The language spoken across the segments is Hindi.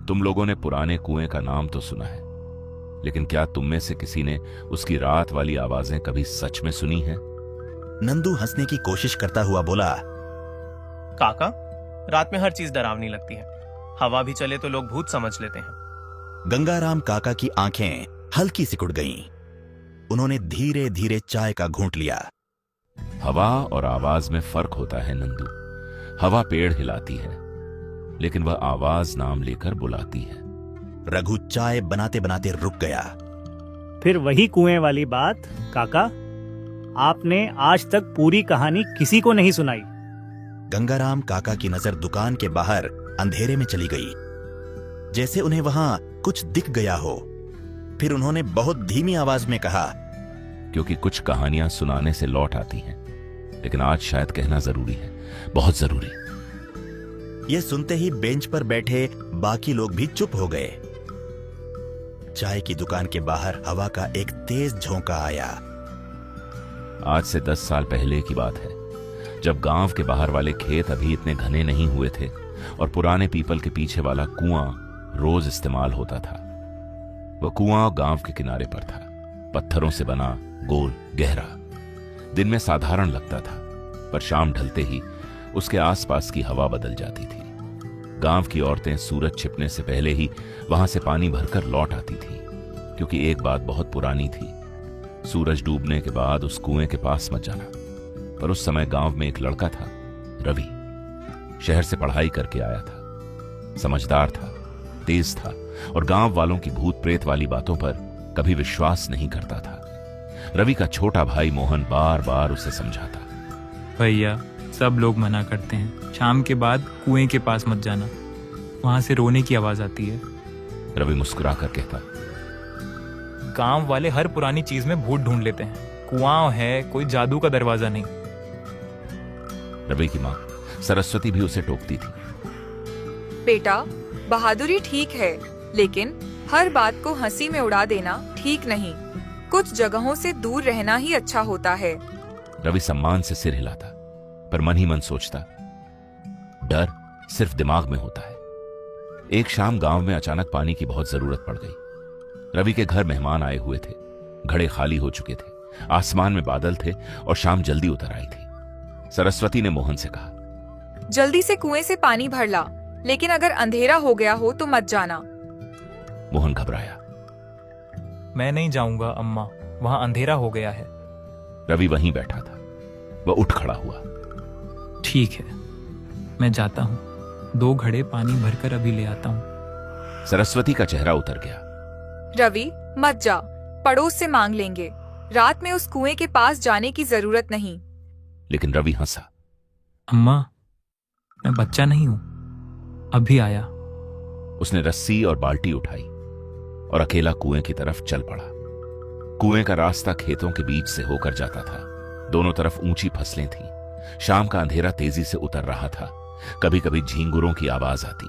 तुम लोगों ने पुराने कुएं का नाम तो सुना है, लेकिन क्या तुम में से किसी ने उसकी रात वाली आवाजें कभी सच में सुनी हैं? नंदू हंसने की कोशिश करता हुआ बोला, काका, रात में हर चीज डरावनी लगती है। हवा भी चले तो लोग भूत समझ लेते हैं। गंगाराम काका की आंखें हल्की सिकुड़ गईं। उन्होंने धीरे धीरे चाय का घूंट लिया। हवा और आवाज में फर्क होता है नंदू। हवा पेड़ हिलाती है, लेकिन वह आवाज नाम लेकर बुलाती है। रघु चाय बनाते बनाते रुक गया। फिर वही कुएं वाली बात काका, आपने आज तक पूरी कहानी किसी को नहीं सुनाई। गंगाराम काका की नजर दुकान के बाहर अंधेरे में चली गई, जैसे उन्हें वहां कुछ दिख गया हो। फिर उन्होंने बहुत धीमी आवाज में कहा, क्योंकि कुछ कहानियां सुनाने से लौट आती हैं, लेकिन आज शायद कहना जरूरी है, बहुत जरूरी। यह सुनते ही बेंच पर बैठे बाकी लोग भी चुप हो गए। चाय की दुकान के बाहर हवा का एक तेज झोंका आया। आज से 10 साल पहले की बात है, जब गांव के बाहर वाले खेत अभी इतने घने नहीं हुए थे और पुराने पीपल के पीछे वाला कुआं रोज इस्तेमाल होता था। वह कुआं गांव के किनारे पर था, पत्थरों से बना, गोल, गहरा। दिन में साधारण लगता था, पर शाम ढलते ही उसके आसपास की हवा बदल जाती थी। गांव की औरतें सूरज छिपने से पहले ही वहां से पानी भरकर लौट आती थी, क्योंकि एक बात बहुत पुरानी थी, सूरज डूबने के बाद उस कुएं के पास मत जाना। पर उस समय गांव में एक लड़का था, रवि। शहर से पढ़ाई करके आया था, समझदार था, तेज था और गांव वालों की भूत प्रेत वाली बातों पर कभी विश्वास नहीं करता था। रवि का छोटा भाई मोहन बार बार उसे समझाता, भैया, सब लोग मना करते हैं, शाम के बाद कुएं के पास मत जाना, वहां से रोने की आवाज आती है। रवि मुस्कुरा कर कहता, गांव वाले हर पुरानी चीज में भूत ढूंढ लेते हैं, कुआं है, कोई जादू का दरवाजा नहीं। रवि की माँ सरस्वती भी उसे टोकती थी, बेटा, बहादुरी ठीक है, लेकिन हर बात को हंसी में उड़ा देना ठीक नहीं। कुछ जगहों से दूर रहना ही अच्छा होता है। रवि सम्मान से सिर हिलाता, पर मन ही मन सोचता, डर सिर्फ दिमाग में होता है। एक शाम गांव में अचानक पानी की बहुत जरूरत पड़ गई। रवि के घर मेहमान आए हुए थे, घड़े खाली हो चुके थे, आसमान में बादल थे और शाम जल्दी उतर आई थी। सरस्वती ने मोहन से कहा, जल्दी से कुएं से पानी भर ला, लेकिन अगर अंधेरा हो गया हो तो मत जाना। मोहन घबराया। मैं नहीं जाऊंगा अम्मा, वहां अंधेरा हो गया है। रवि वहीं बैठा था। वह उठ खड़ा हुआ। ठीक है, मैं जाता हूँ, 2 घड़े पानी भरकर अभी ले आता हूँ। सरस्वती का चेहरा उतर गया। रवि, मत जा, पड़ोस से मांग लेंगे। रात में उस कुएं के पास जाने की जरूरत नहीं। लेकिन रवि हंसा। अम्मा, मैं बच्चा नहीं हूं, अभी आया। उसने रस्सी और बाल्टी उठाई और अकेला कुएं की तरफ चल पड़ा। कुएं का रास्ता खेतों के बीच से होकर जाता था। दोनों तरफ ऊंची फसलें थीं। शाम का अंधेरा तेजी से उतर रहा था। कभी कभी झींगुरों की आवाज आती,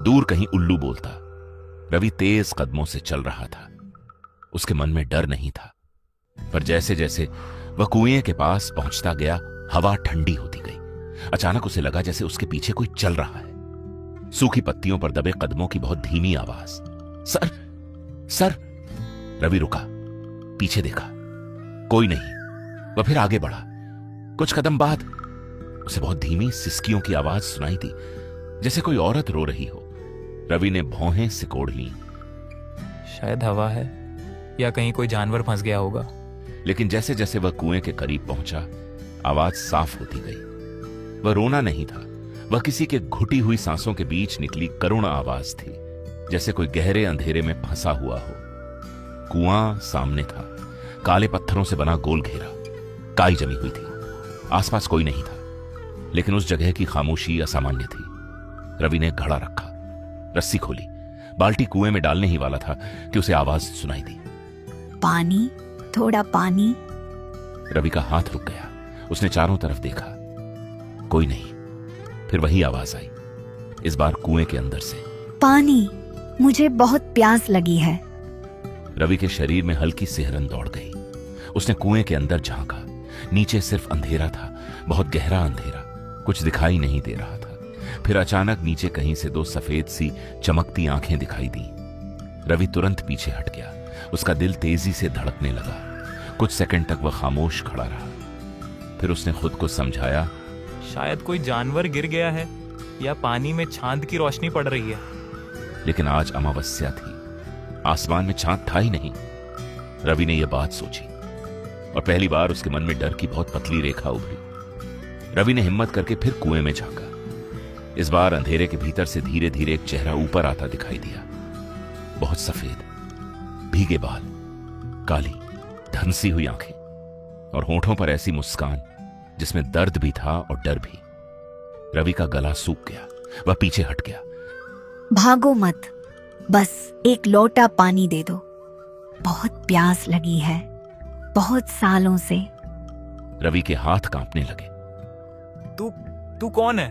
दूर कहीं उल्लू बोलता। रवि तेज कदमों से चल रहा था। उसके मन में डर नहीं था, पर जैसे जैसे वह कुएं के पास पहुंचता गया, हवा ठंडी होती गई। अचानक उसे लगा जैसे उसके पीछे कोई चल रहा है। सूखी पत्तियों पर दबे कदमों की बहुत धीमी आवाज। Sir, sir. रवि रुका, पीछे देखा, कोई नहीं। वह फिर आगे बढ़ा। कुछ कदम बाद उसे बहुत धीमी सिसकियों की आवाज सुनाई दी, जैसे कोई औरत रो रही हो। रवि ने भौहें सिकोड़ ली। शायद हवा है या कहीं कोई जानवर फंस गया होगा। लेकिन जैसे जैसे वह कुएं के करीब पहुंचा, आवाज साफ होती गई। वह रोना नहीं था, वह किसी के घुटी हुई सांसों के बीच निकली करुण आवाज थी, जैसे कोई गहरे अंधेरे में फंसा हुआ हो। कुआं सामने था, काले पत्थरों से बना गोल घेरा, काई जमी हुई थी। आसपास कोई नहीं था, लेकिन उस जगह की खामोशी असामान्य थी। रवि ने घड़ा रखा, रस्सी खोली, बाल्टी कुएं में डालने ही वाला था कि उसे आवाज सुनाई दी, पानी, थोड़ा पानी। रवि का हाथ रुक गया। उसने चारों तरफ देखा, कोई नहीं। फिर वही आवाज आई, इस बार कुएं के अंदर से, पानी, मुझे बहुत प्यास लगी है। रवि के शरीर में हल्की सिहरन दौड़ गई। उसने कुएं के अंदर झांका। नीचे सिर्फ अंधेरा था, बहुत गहरा अंधेरा, कुछ दिखाई नहीं दे रहा था। फिर अचानक नीचे कहीं से दो सफेद सी चमकती आंखें दिखाई दी। रवि तुरंत पीछे हट गया। उसका दिल तेजी से धड़कने लगा। कुछ सेकंड तक वह खामोश खड़ा रहा। फिर उसने खुद को समझाया, शायद कोई जानवर गिर गया है या पानी में चांद की रोशनी पड़ रही है। लेकिन आज अमावस्या थी, आसमान में चांद था ही नहीं। रवि ने यह बात सोची और पहली बार उसके मन में डर की बहुत पतली रेखा उभरी। रवि ने हिम्मत करके फिर कुएं में झांका। इस बार अंधेरे के भीतर से धीरे धीरे एक चेहरा ऊपर आता दिखाई दिया। बहुत सफेद, भीगे बाल, काली धंसी हुई आंखें और होठों पर ऐसी मुस्कान जिसमें दर्द भी था और डर भी। रवि का गला सूख गया। वह पीछे हट गया। भागो मत, बस एक लोटा पानी दे दो, बहुत प्यास लगी है, बहुत सालों से। रवि के हाथ कांपने लगे। तू कौन है?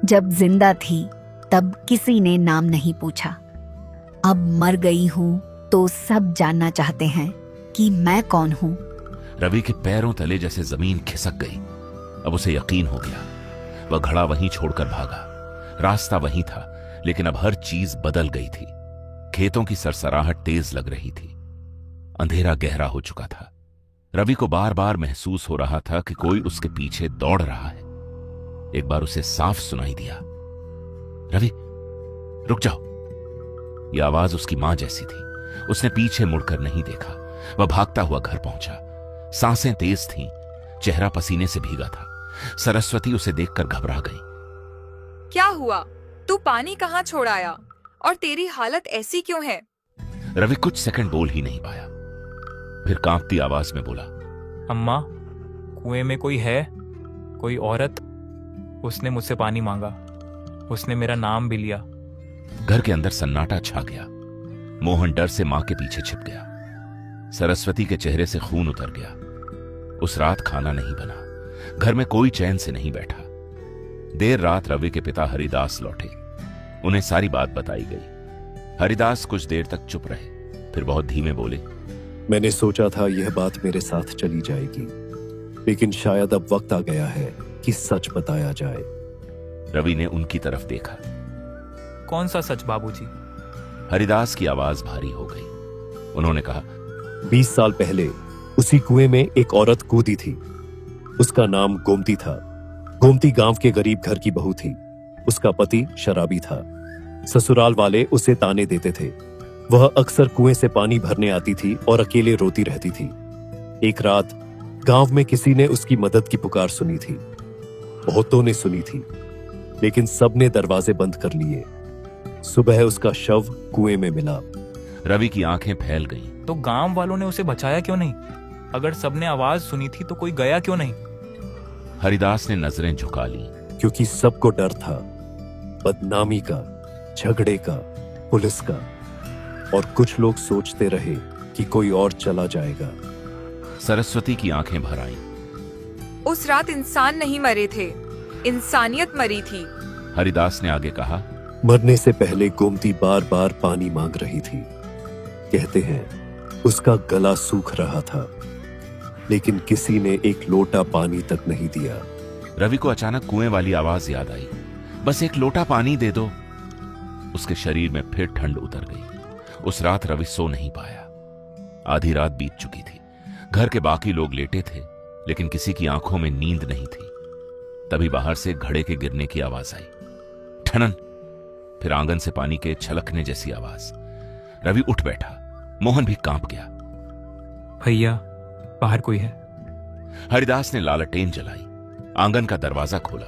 जब जिंदा थी तब किसी ने नाम नहीं पूछा। अब मर गई हूं तो सब जानना चाहते हैं कि मैं कौन हूं। रवि के पैरों तले जैसे जमीन खिसक गई। अब उसे यकीन हो गया। वह घड़ा वहीं छोड़कर भागा। रास्ता वहीं था, लेकिन अब हर चीज बदल गई थी। खेतों की सरसराहट तेज लग रही थी। अंधेरा गहरा हो चुका था। रवि को बार बार महसूस हो रहा था कि कोई उसके पीछे दौड़ रहा है। एक बार उसे साफ सुनाई दिया, रवि रुक जाओ। यह आवाज उसकी मां जैसी थी। उसने पीछे मुड़कर नहीं देखा। वह भागता हुआ घर पहुंचा। सांसें तेज थीं, चेहरा पसीने से भीगा था। सरस्वती उसे देखकर घबरा गई। क्या हुआ? तू पानी कहाँ छोड़ आया? और तेरी हालत ऐसी क्यों है? रवि कुछ सेकंड बोल ही नहीं पाया। फिर कांपती आवाज में बोला, अम्मा, कुएं में कोई है, कोई औरत। उसने मुझसे पानी मांगा। उसने मेरा नाम भी लिया। घर के अंदर सन्नाटा छा गया। मोहन डर से मां के पीछे छिप गया। सरस्वती के चेहरे से खून उतर गया। उस रात खाना नहीं बना। घर में कोई चैन से नहीं बैठा। देर रात रवि के पिता हरिदास लौटे। उन्हें सारी बात बताई गई। हरिदास कुछ देर तक चुप रहे, फिर बहुत धीमे बोले, मैंने सोचा था यह बात मेरे साथ चली जाएगी, लेकिन शायद अब वक्त आ गया है कि सच बताया जाए। रवि ने उनकी तरफ देखा। कौन सा सच बाबूजी? हरिदास की आवाज भारी हो गई। उन्होंने कहा, 20 साल पहले उसी कुएं में एक औरत कूदी थी। उसका नाम गोमती था। गोमती गांव के गरीब घर की बहू थी। उसका पति शराबी था। ससुराल वाले उसे ताने देते थे। वह अक्सर कुएं से पानी भरने आती थी और अकेले रोती रहती थी। एक रात गांव में किसी ने उसकी मदद की पुकार सुनी थी। बहुतों ने सुनी थी, लेकिन सबने दरवाजे बंद कर लिए। सुबह उसका शव कुएं में मिला। रवि की आंखें फैल गईं। तो गांव वालों ने उसे बचाया क्यों नहीं? अगर सबने आवाज सुनी थी तो कोई गया क्यों नहीं? हरिदास ने नजरें झुका ली। क्योंकि सबको डर था, बदनामी का, झगड़े का, पुलिस का। और कुछ लोग सोचते रहे कि कोई और चला जाएगा। सरस्वती की आंखें भर आईं। उस रात इंसान नहीं मरे थे, इंसानियत मरी थी। हरिदास ने आगे कहा, मरने से पहले गोमती बार बार पानी मांग रही थी। कहते हैं उसका गला सूख रहा था, लेकिन किसी ने एक लोटा पानी तक नहीं दिया। रवि को अचानक कुएं वाली आवाज याद आई, बस एक लोटा पानी दे दो। उसके शरीर में फिर ठंड उतर गई। उस रात रवि सो नहीं पाया। आधी रात बीत चुकी थी। घर के बाकी लोग लेटे थे, लेकिन किसी की आंखों में नींद नहीं थी। तभी बाहर से घड़े के गिरने की आवाज आई, ठनन। फिर आंगन से पानी के छलकने जैसी आवाज। रवि उठ बैठा। मोहन भी कांप गया। भैया, बाहर कोई है? हरिदास ने लालटेन जलाई। आंगन का दरवाजा खोला।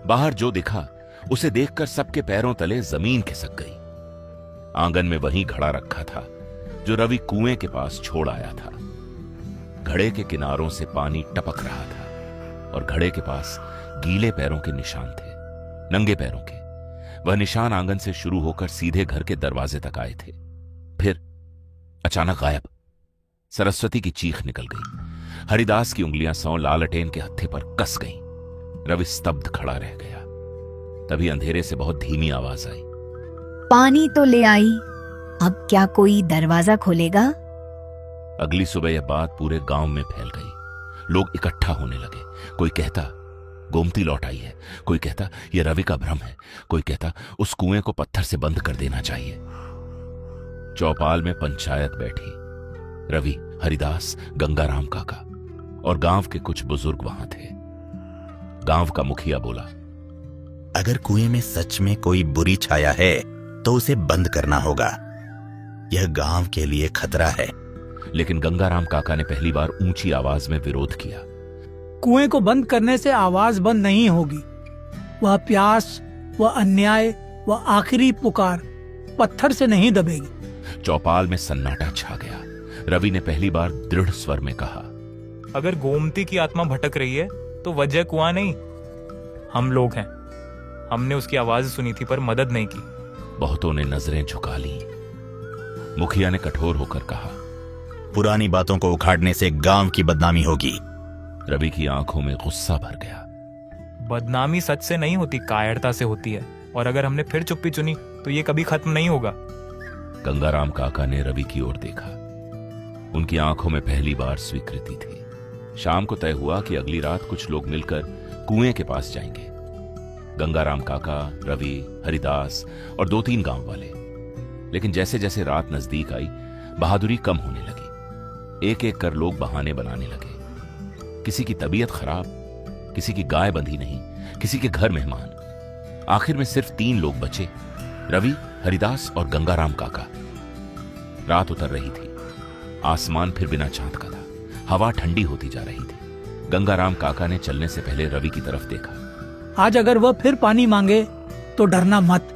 बाहर जो दिखा उसे देखकर सबके पैरों तले जमीन खिसक गई। आंगन में वही घड़ा रखा था जो रवि कुएं के पास छोड़ आया था। घड़े के किनारों से पानी टपक रहा था और घड़े के पास गीले पैरों के निशान थे, नंगे पैरों के। वह निशान आंगन से शुरू होकर सीधे घर के दरवाजे तक आए थे, फिर अचानक गायब। सरस्वती की चीख निकल गई। हरिदास की उंगलियां सौ लालटेन के हत्थे पर कस गईं। रवि स्तब्ध खड़ा रह गया। तभी अंधेरे से बहुत धीमी आवाज आई, पानी तो ले आई, अब क्या कोई दरवाजा खोलेगा? अगली सुबह यह बात पूरे गांव में फैल गई। लोग इकट्ठा होने लगे। कोई कहता, गोमती लौट आई है। कोई कहता यह रवि का भ्रम है, कोई कहता उस कुएं को पत्थर से बंद कर देना चाहिए। चौपाल में पंचायत बैठी। रवि, हरिदास, गंगाराम काका और गांव के कुछ बुजुर्ग वहां थे। गांव का मुखिया बोला, अगर कुएं में सच में कोई बुरी छाया है तो उसे बंद करना होगा। यह गांव के लिए खतरा है। लेकिन गंगाराम काका ने पहली बार ऊंची आवाज में विरोध किया। कुएं को बंद करने से आवाज बंद नहीं होगी। वह प्यास, वह अन्याय, वह आखिरी पुकार पत्थर से नहीं दबेगी। चौपाल में सन्नाटा छा गया। रवि ने पहली बार दृढ़ स्वर में कहा, अगर गोमती की आत्मा भटक रही है तो वजह कुआं नहीं, हम लोग हैं। हमने उसकी आवाज सुनी थी पर मदद नहीं की। बहुतों ने नजरें झुका ली। मुखिया ने कठोर होकर कहा, पुरानी बातों को उखाड़ने से गांव की बदनामी होगी। रवि की आंखों में गुस्सा भर गया। बदनामी सच से नहीं होती, कायरता से होती है। और अगर हमने फिर चुप्पी चुनी तो ये कभी खत्म नहीं होगा। गंगाराम काका ने रवि की ओर देखा। उनकी आंखों में पहली बार स्वीकृति थी। शाम को तय हुआ कि अगली रात कुछ लोग मिलकर कुएं के पास जाएंगे। गंगाराम काका, रवि, हरिदास और 2-3 गांव वाले। लेकिन जैसे जैसे रात नजदीक आई, बहादुरी कम होने लगी। एक एक कर लोग बहाने बनाने लगे। किसी की तबीयत खराब, किसी की गाय बंधी नहीं, किसी के घर मेहमान। आखिर में सिर्फ 3 लोग बचे, रवि, हरिदास और गंगाराम काका। रात उतर रही थी। आसमान फिर बिना चांद का था। हवा ठंडी होती जा रही थी। गंगाराम काका ने चलने से पहले रवि की तरफ देखा। आज अगर वह फिर पानी मांगे तो डरना मत,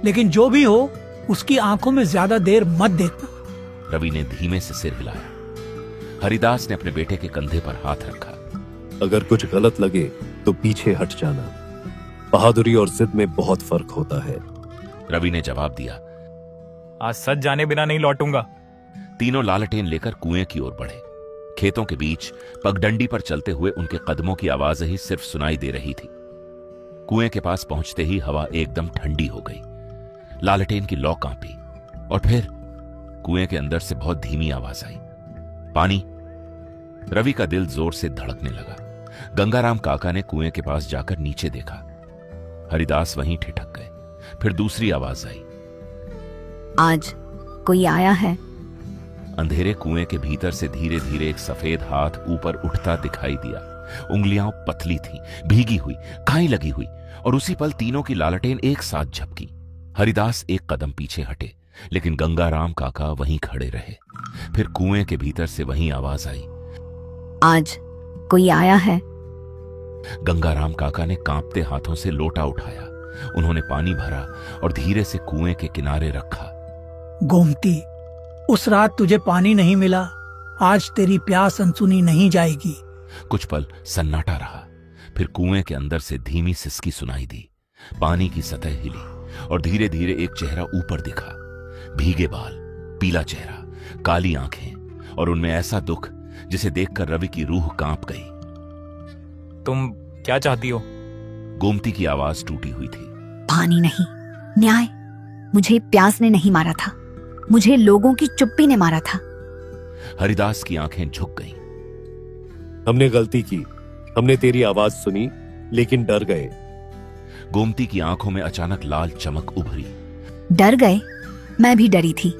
लेकिन जो भी हो उसकी आंखों में ज्यादा देर मत देखना। रवि ने धीमे से सिर हिलाया। हरिदास ने अपने बेटे के कंधे पर हाथ रखा। अगर कुछ गलत लगे तो पीछे हट जाना। बहादुरी और जिद में बहुत फर्क होता है। रवि ने जवाब दिया। आज सच जाने बिना नहीं लौटूंगा। तीनों लालटेन लेकर कुएं की ओर बढ़े। खेतों के बीच पगडंडी पर चलते हुए उनके कदमों की आवाज ही सिर्फ सुनाई दे रही थी। कुएं के पास पहुंचते ही हवा एकदम ठंडी हो गई। लालटेन की लौ कांपी और फिर कुएं के अंदर से बहुत धीमी आवाज आई, पानी। रवि का दिल जोर से धड़कने लगा। गंगाराम काका ने कुएं के पास जाकर नीचे देखा। हरिदास वहीं ठिठक गए। फिर दूसरी आवाज आई, आज कोई आया है? अंधेरे कुएं के भीतर से धीरे धीरे एक सफेद हाथ ऊपर उठता दिखाई दिया। उंगलियां पतली थीं, भीगी हुई, काई लगी हुई, और उसी पल तीनों की लालटेन एक साथ झपकी। हरिदास एक कदम पीछे हटे, लेकिन गंगाराम काका वहीं खड़े रहे। फिर कुएं के भीतर से वहीं आवाज आई, आज कोई आया है? गंगाराम काका ने कांपते हाथों से लोटा उठाया। उन्होंने पानी भरा और धीरे से कुएं के किनारे रखा। गोमती, उस रात तुझे पानी नहीं मिला, आज तेरी प्यास अनसुनी नहीं जाएगी। कुछ पल सन्नाटा रहा। फिर कुएं के अंदर से धीमी सिसकी सुनाई दी। पानी की सतह हिली और धीरे धीरे एक चेहरा ऊपर दिखा। भीगे बाल, पीला चेहरा, काली आंखें और उनमें ऐसा दुख जिसे देखकर रवि की रूह कांप गई। तुम क्या चाहती हो? गोमती की आवाज टूटी हुई थी। पानी नहीं, न्याय। मुझे प्यास ने नहीं मारा था, मुझे लोगों की चुप्पी ने मारा था। हरिदास की आंखें झुक गईं। हमने गलती की। हमने तेरी आवाज सुनी लेकिन डर गए। गोमती की आंखों में अचानक लाल चमक उभरी। डर गए? मैं भी डरी थी।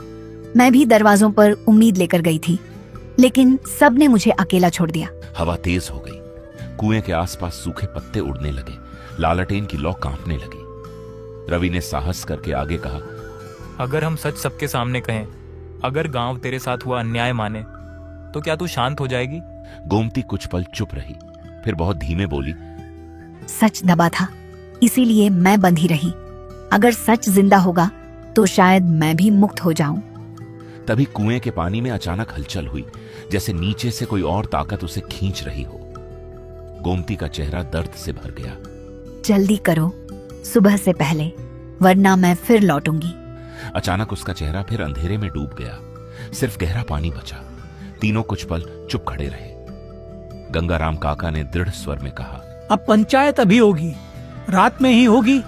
मैं भी दरवाजों पर उम्मीद लेकर गई थी, लेकिन सब ने मुझे अकेला छोड़ दिया। हवा तेज हो गई। कुएं के आसपास सूखे पत्ते उड़ने लगे। लालटेन की लौ कांपने लगी। रवि ने साहस करके आगे कहा, अगर हम सच सबके सामने कहें, अगर गांव तेरे साथ हुआ अन्याय माने, तो क्या तू शांत हो जाएगी? गोमती कुछ पल चुप रही, फिर बहुत धीमे बोली, सच दबा था, इसीलिए मैं बंधी रही। अगर सच जिंदा होगा तो शायद मैं भी मुक्त हो जाऊं। तभी कुएं के पानी में अचानक हलचल हुई, जैसे नीचे से कोई और ताकत उसे खींच रही हो। गोमती का चेहरा दर्द से भर गया। जल्दी करो, सुबह से पहले, वरना मैं फिर लौटूंगी। अचानक उसका चेहरा फिर अंधेरे में डूब गया। सिर्फ गहरा पानी बचा। तीनों कुछ पल चुप खड़े रहे। गंगाराम काका ने दृढ़ स्वर में कहा, अब पंचायत अभी होगी, रात में ही होगी।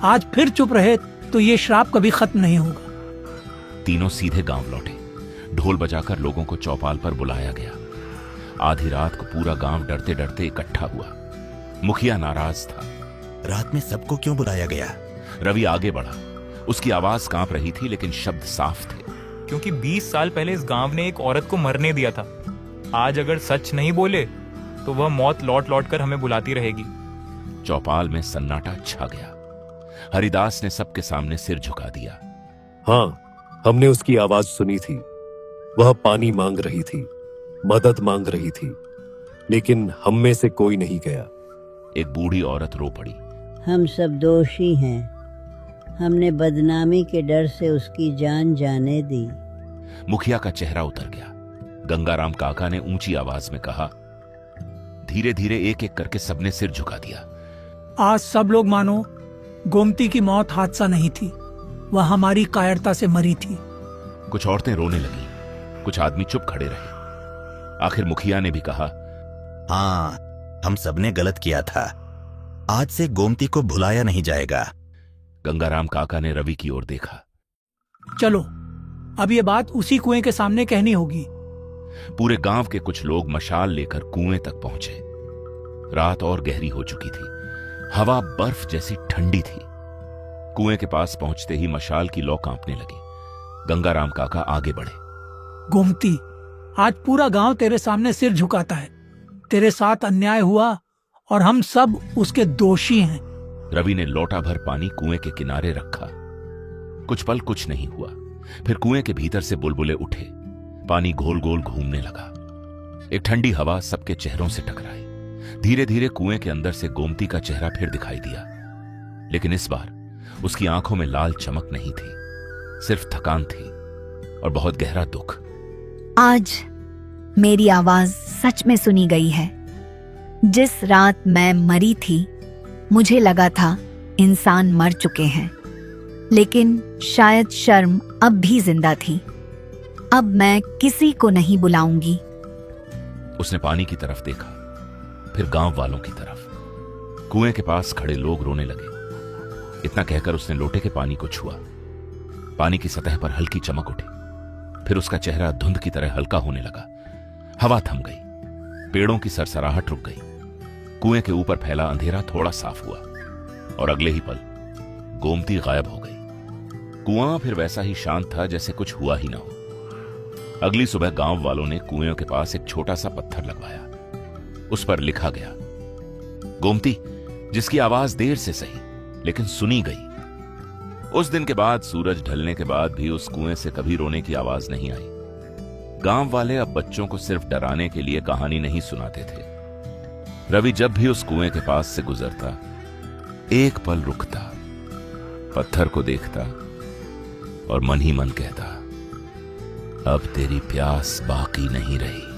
आज फिर चुप रहे तो ये श्राप कभी खत्म नहीं होगा। तीनों सीधे गांव लौटे। ढोल बजाकर लोगों को चौपाल पर बुलाया गया। आधी रात को पूरा गांव डरते डरते इकट्ठा हुआ। मुखिया नाराज था। रात में सबको क्यों बुलाया गया? रवि आगे बढ़ा। उसकी आवाज कांप रही थी लेकिन शब्द साफ थे। क्योंकि 20 साल पहले इस गांव ने एक औरत को मरने दिया था। आज अगर सच नहीं बोले तो वह मौत लौट लौट कर हमें बुलाती रहेगी। चौपाल में सन्नाटा छा गया। हरिदास ने सबके सामने सिर झुका दिया। हाँ, हमने उसकी आवाज सुनी थी। वह पानी मांग रही थी, मदद मांग रही थी, लेकिन हम में से कोई नहीं गया। एक बूढ़ी औरत रो पड़ी। हम सब दोषी हैं। हमने बदनामी के डर से उसकी जान जाने दी। मुखिया का चेहरा उतर गया। गंगाराम काका ने ऊंची आवाज में कहा। धीरे धीरे एक एक करके सबने सिर झुका दिया। आज सब लोग मानो गोमती की मौत हादसा नहीं थी, वह हमारी कायरता से मरी थी। कुछ औरतें रोने लगी, कुछ आदमी चुप खड़े रहे। आखिर मुखिया ने भी कहा, हाँ, हम सबने गलत किया था। आज से गोमती को भुलाया नहीं जाएगा। गंगाराम काका ने रवि की ओर देखा। चलो, अब ये बात उसी कुएं के सामने कहनी होगी। पूरे गांव के कुछ लोग मशाल लेकर कुएं तक पहुंचे। रात और गहरी हो चुकी थी। हवा बर्फ जैसी ठंडी थी। कुएं के पास पहुंचते ही मशाल की लौ कांपने लगी। गंगाराम काका आगे बढ़े। गोमती, आज पूरा गांव तेरे सामने सिर झुकाता है। तेरे साथ अन्याय हुआ और हम सब उसके दोषी हैं। रवि ने लोटा भर पानी कुएं के किनारे रखा। कुछ पल कुछ नहीं हुआ। फिर कुएं के भीतर से बुलबुले उठे। पानी गोल गोल घूमने लगा। एक ठंडी हवा सबके चेहरों से टकराई। धीरे धीरे कुएं के अंदर से गोमती का चेहरा फिर दिखाई दिया, लेकिन इस बार उसकी आंखों में लाल चमक नहीं थी, सिर्फ थकान थी और बहुत गहरा दुख। आज मेरी आवाज सच में सुनी गई है। जिस रात मैं मरी थी, मुझे लगा था इंसान मर चुके हैं, लेकिन शायद शर्म अब भी जिंदा थी। अब मैं किसी को नहीं बुलाऊंगी। उसने पानी की तरफ देखा, फिर गांव वालों की तरफ। कुएं के पास खड़े लोग रोने लगे। इतना कहकर उसने लोटे के पानी को छुआ। पानी की सतह पर हल्की चमक उठी। फिर उसका चेहरा धुंध की तरह हल्का होने लगा। हवा थम गई। पेड़ों की सरसराहट रुक गई। कुएं के ऊपर फैला अंधेरा थोड़ा साफ हुआ और अगले ही पल गोमती गायब हो गई। कुआं फिर वैसा ही शांत था जैसे कुछ हुआ ही ना हो। अगली सुबह गांव वालों ने कुएं के पास एक छोटा सा पत्थर लगवाया। उस पर लिखा गया, गोमती, जिसकी आवाज देर से सही लेकिन सुनी गई। उस दिन के बाद सूरज ढलने के बाद भी उस कुएं से कभी रोने की आवाज नहीं आई। गांव वाले अब बच्चों को सिर्फ डराने के लिए कहानी नहीं सुनाते थे। रवि जब भी उस कुएं के पास से गुजरता, एक पल रुकता, पत्थर को देखता और मन ही मन कहता, अब तेरी प्यास बाकी नहीं रही।